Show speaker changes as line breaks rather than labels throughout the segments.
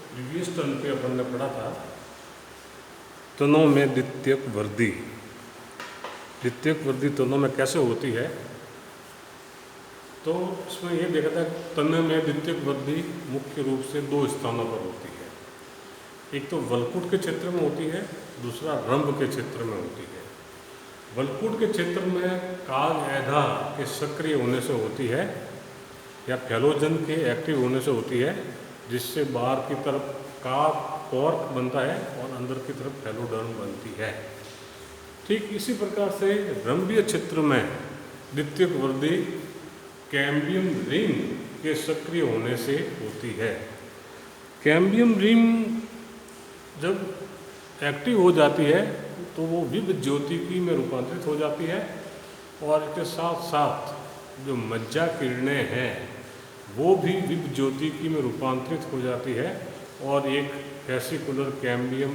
Previous term पे अपन ने पढ़ा था तनों में द्वितीयक वृद्धि। द्वितीयक वृद्धि तनों में कैसे होती है, तो इसमें ये देखा था तन में द्वितीयक वृद्धि मुख्य रूप से दो स्थानों पर होती है। एक तो वलकुट के क्षेत्र में होती है, दूसरा रंभ के क्षेत्र में होती है। वलकुट के क्षेत्र में काग ऐधा के सक्रिय होने से होती है या फैलोजन के एक्टिव होने से होती है, जिससे बाहर की तरफ काग कॉर्क बनता है और अंदर की तरफ फैलोडर्म बनती है। ठीक इसी प्रकार से रंभीय क्षेत्र में द्वितीयक वृद्धि कैम्बियम रिंग के सक्रिय होने से होती है। कैम्बियम रिंग जब एक्टिव हो जाती है तो वो विभ ज्योतिकी में रूपांतरित हो जाती है और इसके साथ साथ जो मज्जा किरणें हैं वो भी विभ ज्योतिकी में रूपांतरित हो जाती है और एक फेसिकुलर कैम्बियम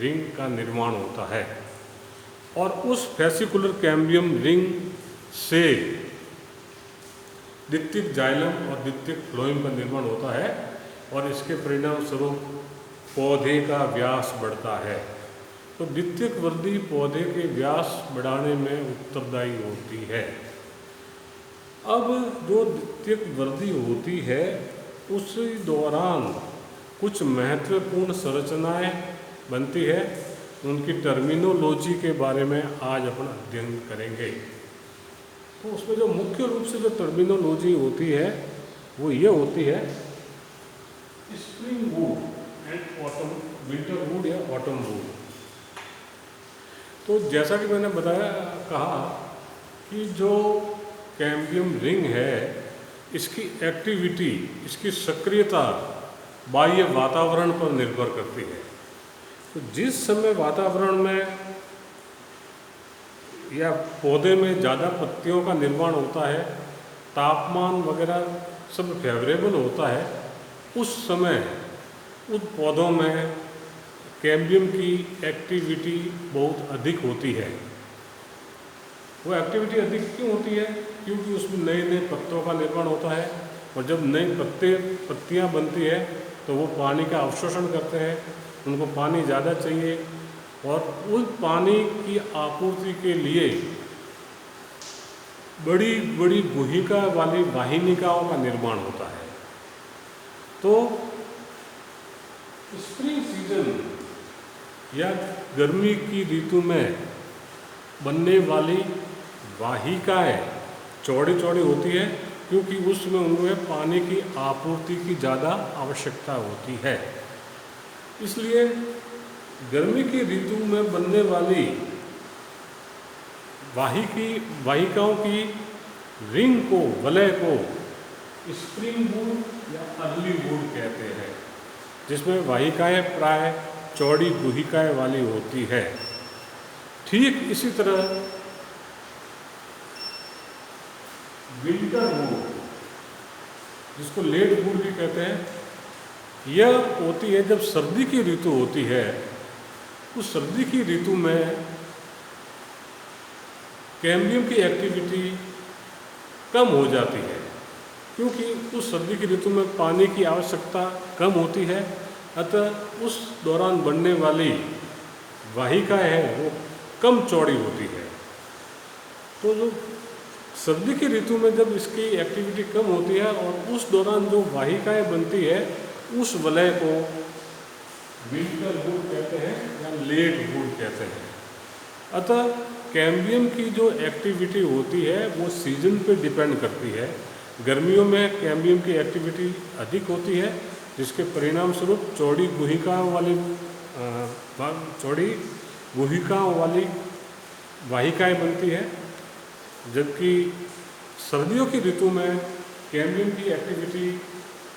रिंग का निर्माण होता है। और उस फेसिकुलर कैम्बियम रिंग से द्वितीयक जाइलम और द्वितीयक फ्लोएम का निर्माण होता है और इसके परिणाम स्वरूप पौधे का व्यास बढ़ता है। तो द्वितीयक वृद्धि पौधे के व्यास बढ़ाने में उत्तरदायी होती है। अब जो द्वितीयक वृद्धि होती है उस दौरान कुछ महत्वपूर्ण संरचनाएं बनती है, उनकी टर्मिनोलॉजी के बारे में आज अपन अध्ययन करेंगे। तो उसमें जो मुख्य रूप से जो टर्मिनोलॉजी होती है वो ये होती है spring would and autumn, winter would या ऑटम वुड। तो जैसा कि मैंने कहा कि जो कैम्बियम रिंग है इसकी एक्टिविटी, इसकी सक्रियता बाह्य वातावरण पर निर्भर करती है। तो जिस समय वातावरण में या पौधे में ज़्यादा पत्तियों का निर्माण होता है, तापमान वगैरह सब फेवरेबल होता है, उस समय उन पौधों में कैम्बियम की एक्टिविटी बहुत अधिक होती है। वो एक्टिविटी अधिक क्यों होती है? क्योंकि उसमें नए नए पत्तों का निर्माण होता है और जब नई पत्तियाँ बनती है तो वो पानी का अवशोषण करते हैं, उनको पानी ज़्यादा चाहिए और उस पानी की आपूर्ति के लिए बड़ी बड़ी गुहिका वाली वाहिनिकाओं का निर्माण होता है। तो स्प्रिंग सीजन या गर्मी की ऋतु में बनने वाली वाहिकाएं चौड़ी चौड़ी होती है क्योंकि उसमें उनमें पानी की आपूर्ति की ज़्यादा आवश्यकता होती है। इसलिए गर्मी की ऋतु में बनने वाली वाहिकाओं की रिंग को, वलय को स्प्रिंग वुड या अर्ली वुड कहते हैं, जिसमें वाहिकाएं प्राय चौड़ी गुहिकाएं वाली होती है। ठीक इसी तरह विंटर वुड, जिसको लेट वुड भी कहते हैं, यह होती है जब सर्दी की ऋतु होती है। उस सर्दी की ऋतु में कैम्बियम की एक्टिविटी कम हो जाती है क्योंकि उस सर्दी की ऋतु में पानी की आवश्यकता कम होती है, अतः उस दौरान बनने वाली वाहिकाएं हैं वो कम चौड़ी होती है। तो जो सर्दी की ऋतु में जब इसकी एक्टिविटी कम होती है और उस दौरान जो वाहिकाएं बनती है उस वलय को विंटर वुड कहते हैं या लेट वुड कहते हैं। अतः कैम्बियम की जो एक्टिविटी होती है वो सीजन पे डिपेंड करती है। गर्मियों में कैम्बियम की एक्टिविटी अधिक होती है जिसके परिणाम स्वरूप चौड़ी गुहिकाओं वाली वाहिकाएं बनती है, जबकि सर्दियों की ऋतु में कैम्बियम की एक्टिविटी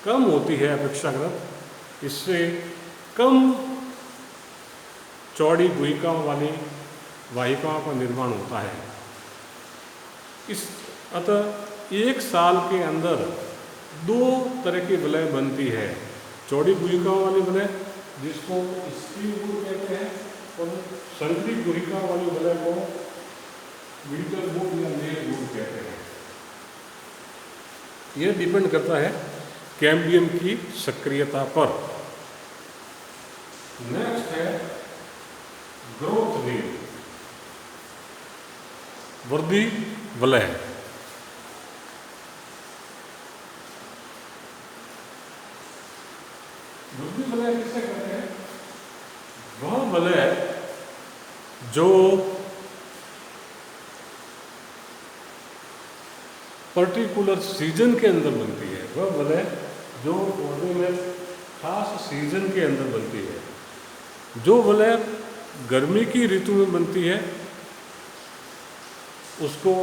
कम होती है अपेक्षाकृत, इससे कम चौड़ी गुहिकाओं वाली वाहिकाओं का निर्माण होता है। अतः एक साल के अंदर दो तरह की वलय बनती है, चौड़ी गुहिकाओं वाली वलय जिसको स्प्रिंग वुड कहते हैं और संकरी गुहिकाओं वाली वलय को विंटर वुड या लेट वुड कहते हैं। यह डिपेंड करता है कैम्बियम की सक्रियता पर। नेक्स्ट है ग्रोथ रिंग, वृद्धि वलय। वृद्धि वलय किसे कहते हैं? वह वलय जो पर्टिकुलर सीजन के अंदर बनती है, वह वलय जो पौधे में खास सीजन के अंदर बनती है। जो वलय गर्मी की ऋतु में बनती है उसको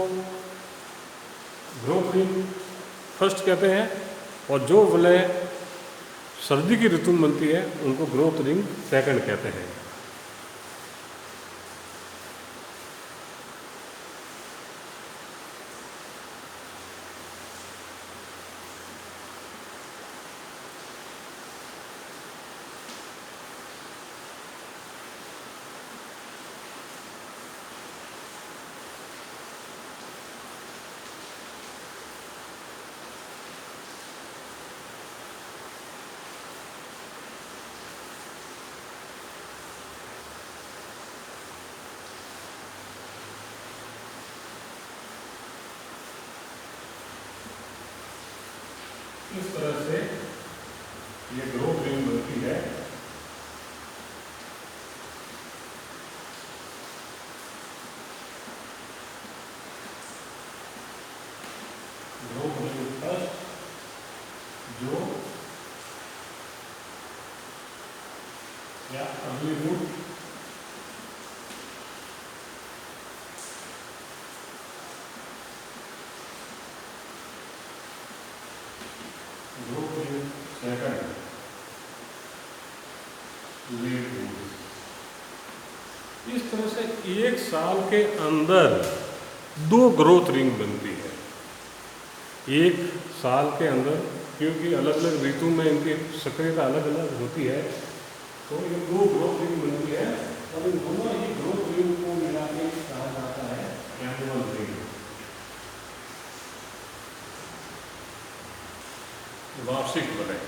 ग्रोथ रिंग फर्स्ट कहते हैं, और जो वलय सर्दी की ऋतु में बनती है उनको ग्रोथ रिंग सेकंड कहते हैं। इस तरह से ये ग्रोथ रिंग बनती है। ग्रोथ रिंग फर्स्ट जो या early root growth ring second late root. इस तरह से एक साल के अंदर 2 ग्रोथ रिंग बनती है। एक साल के अंदर, क्योंकि अलग अलग ऋतु में इनकी सक्रियता अलग अलग होती है, तो ये 2 ग्रोथ रिंग बनती है, और इन दोनों ही ग्रोथ रिंग को मिला के कहा जाता है एनुअल रिंग, वार्षिक वलय।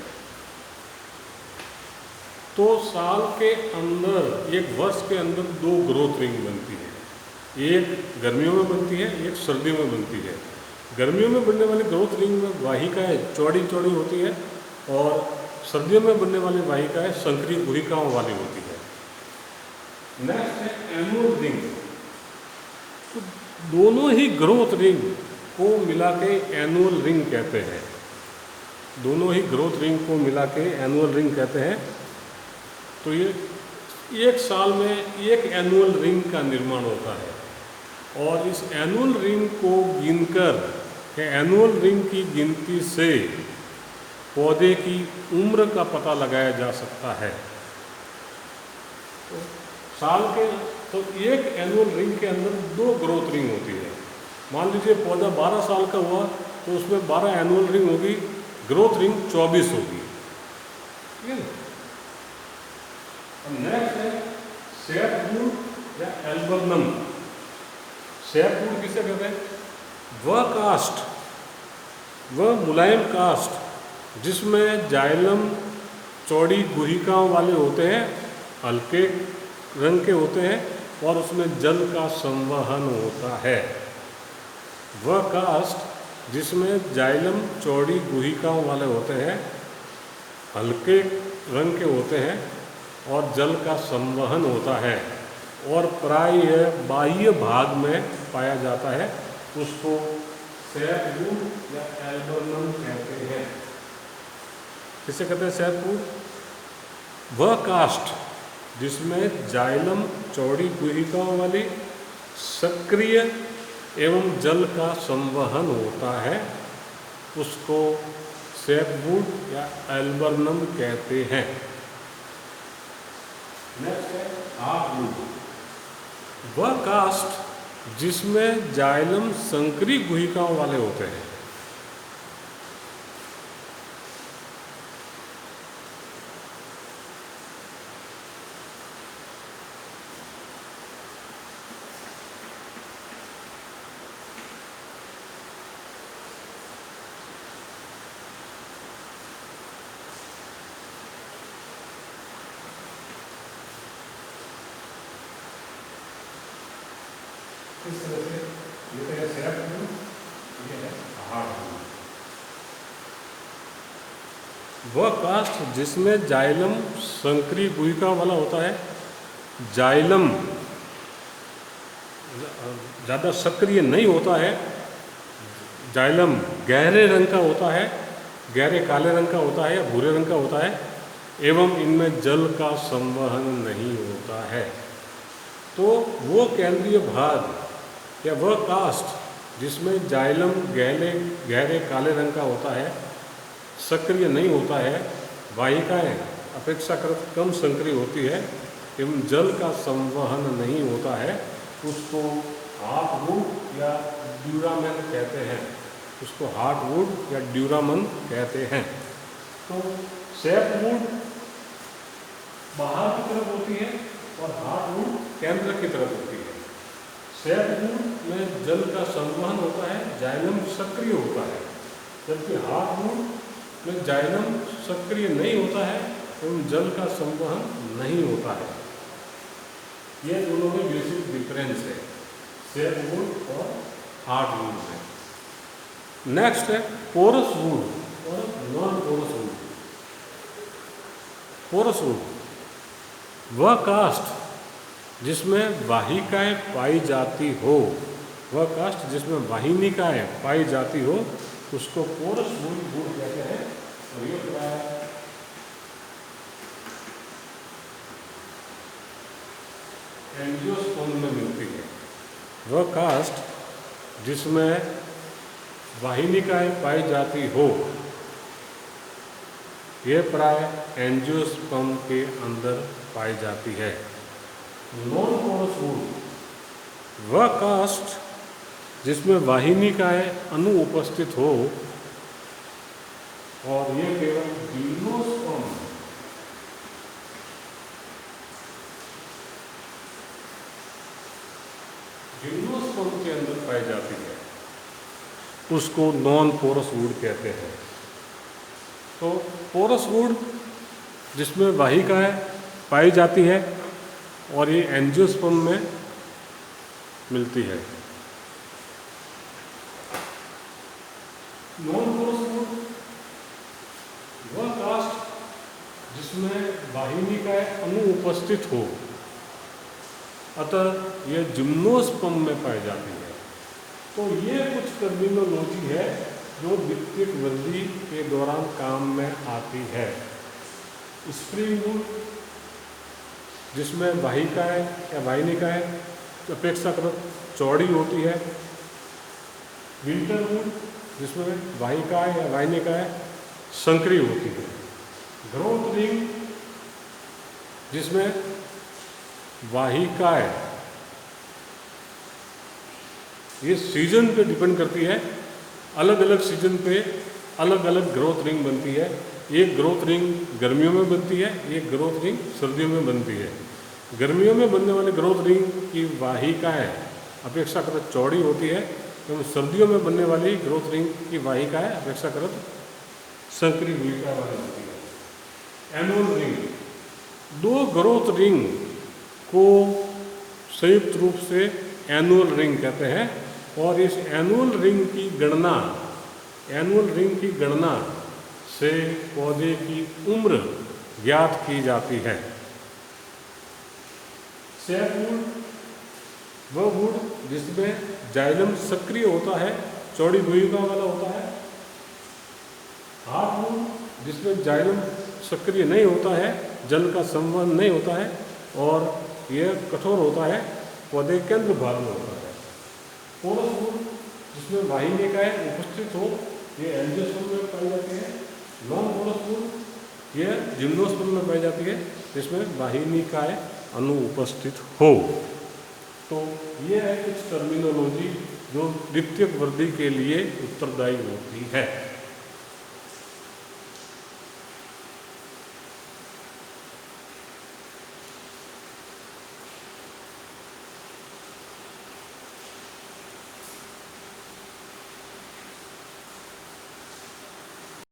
तो साल के अंदर, एक वर्ष के अंदर 2 ग्रोथ रिंग बनती है। एक गर्मियों में बनती है, एक सर्दियों में बनती है। गर्मियों में बनने वाली ग्रोथ रिंग में वाहिकाएं चौड़ी चौड़ी होती है, और सर्दियों में बनने वाली वाहिकाएं संकरी गुहिकाओं वाली होती है। नेक्स्ट है एनुअल रिंग। तो दोनों ही ग्रोथ रिंग को मिला के एनुअल रिंग कहते हैं। दोनों ही ग्रोथ रिंग को मिला के एनुअल रिंग कहते हैं। तो ये एक साल में एक एनुअल रिंग का निर्माण होता है, और इस एनुअल रिंग को गिनकर, एनुअल रिंग की गिनती से पौधे की उम्र का पता लगाया जा सकता है। तो साल के, तो एक एनुअल रिंग के अंदर 2 ग्रोथ रिंग होती है। मान लीजिए पौधा 12 साल का हुआ तो उसमें 12 एनुअल रिंग होगी, ग्रोथ रिंग 24 होगी। ठीक है। नेक्स्ट है सैपवुड या एल्बर्नम। सैपवुड किसे कहते हैं? वह कास्ट, वह मुलायम कास्ट जिसमें जाइलम चौड़ी गुहिकाओं वाले होते हैं, हल्के रंग के होते हैं, और उसमें जल का संवहन होता है। वह कास्ट जिसमें जाइलम चौड़ी गुहिकाओं वाले होते हैं, हल्के रंग के होते हैं, और जल का संवहन होता है, और प्रायः बाह्य भाग में पाया जाता है, उसको सैपवुड या एल्बर्नम कहते हैं। किसे कहते हैं सैपवुड? वह कास्ट जिसमें जाइलम चौड़ी गुहिकाओं वाली सक्रिय एवं जल का संवहन होता है, उसको सैपवुड या एल्बर्नम कहते हैं। नेक्स्ट है हार्डवुड। वह कास्ट जिसमें जाइलम संकरी गुहिकाओं वाले होते हैं। वह कास्ट जिसमें जाइलम संकरी गुहिका वाला होता है। जाइलम ज़्यादा सक्रिय नहीं होता है, जाइलम गहरे रंग का होता है, गहरे काले रंग का होता है या भूरे रंग का होता है, एवं इनमें जल का संवहन नहीं होता है। तो वो केंद्रीय भाग या वह कास्ट जिसमें जाइलम गहरे काले रंग का होता है, सक्रिय नहीं होता है, वाहिकाएं अपेक्षाकृत कम सक्रिय होती है एवं जल का संवहन नहीं होता है, उसको हार्टवुड या ड्यूरामन कहते हैं। उसको हार्टवुड या ड्यूरामन कहते हैं। तो सैपवुड बाहर की तरफ होती है और हार्टवुड केंद्र की तरफ होती है। सैपवुड में जल का संवहन होता है, जाइलम सक्रिय होता है, जबकि हार्टवुड में जाइलम सक्रिय नहीं होता है एवं जल का संवहन नहीं होता है। ये दोनों में बेसिक डिफरेंस है सैपवुड और हार्डवुड में। नेक्स्ट है पोरस वुड और non porous wood. Porous wood वह कास्ट जिसमें वाहिकाएं पाई जाती हो, वह कास्ट जिसमें वाहिनिकाएं पाई जाती हो, उसको पोरस वुड कहते हैं। और ये प्राय एंजियोस्पर्म में मिलती है। वह कास्ट जिसमें वाहिनिकाएं पाई जाती हो, यह प्राय एंजियोस्पर्म के अंदर पाई जाती है। नॉन पोरस वुड वह कास्ट जिसमें वाहिनिकाएं अनुपस्थित हो और ये केवल जिम्नोस्पर्म के अंदर पाई जाती है, उसको नॉन पोरस वुड कहते हैं। तो पोरस वुड जिसमें वाहिकाएं पाई जाती है और ये एंजियोस्पर्म में मिलती है। नॉन पोरस वुड वह कास्ट जिसमें वाहिनिकाएं अनुपस्थित हो, अतः यह जिम्नोस्पर्म में पाई जाती है। तो ये कुछ टर्मिनोलॉजी है जो द्वितीयक वृद्धि के दौरान काम में आती है। स्प्रिंग वुड जिसमें वाहिकाएं या वाहिनिकाएं अपेक्षाकृत चौड़ी होती है। विंटर वुड जिसमें वाहिकाएं या वाहिनिकाएं संकरी होती है। ग्रोथ रिंग जिसमें वाहिकाएं, ये सीजन पे डिपेंड करती है, अलग अलग सीजन पे अलग अलग ग्रोथ रिंग बनती है। एक ग्रोथ रिंग गर्मियों में बनती है, एक ग्रोथ रिंग सर्दियों में बनती है। गर्मियों में बनने वाले ग्रोथ रिंग की वाहिकाएं अपेक्षाकृत चौड़ी होती है एवं सर्दियों में बनने वाली ग्रोथ रिंग की वाहिकाएं अपेक्षाकृत संकरी भूमिका वाली होती है। एनुअल रिंग, दो ग्रोथ रिंग को संयुक्त रूप से एनुअल रिंग कहते हैं और इस एनुअल रिंग की गणना से पौधे की उम्र ज्ञात की जाती है। सैपवुड वह वुड जिसमें जाइलम सक्रिय होता है, चौड़ी भूमिका वाला होता है। हार्टवुड जिसमें जाइलम सक्रिय नहीं होता है, जल का संवहन नहीं होता है और यह कठोर होता है, पौधे केंद्र भाग में होता है। पोरस वुड जिसमें वाहिनिकाएं उपस्थित हो, ये एंजियोस्पर्म में पाई जाती है। नॉन पोरस वुड यह जिम्नोस्पर्म में पाई जाती है, जिसमें वाहिनिकाएं अनुपस्थित हो। तो ये है कुछ टर्मिनोलॉजी जो द्वितीयक वृद्धि के लिए उत्तरदायी होती है।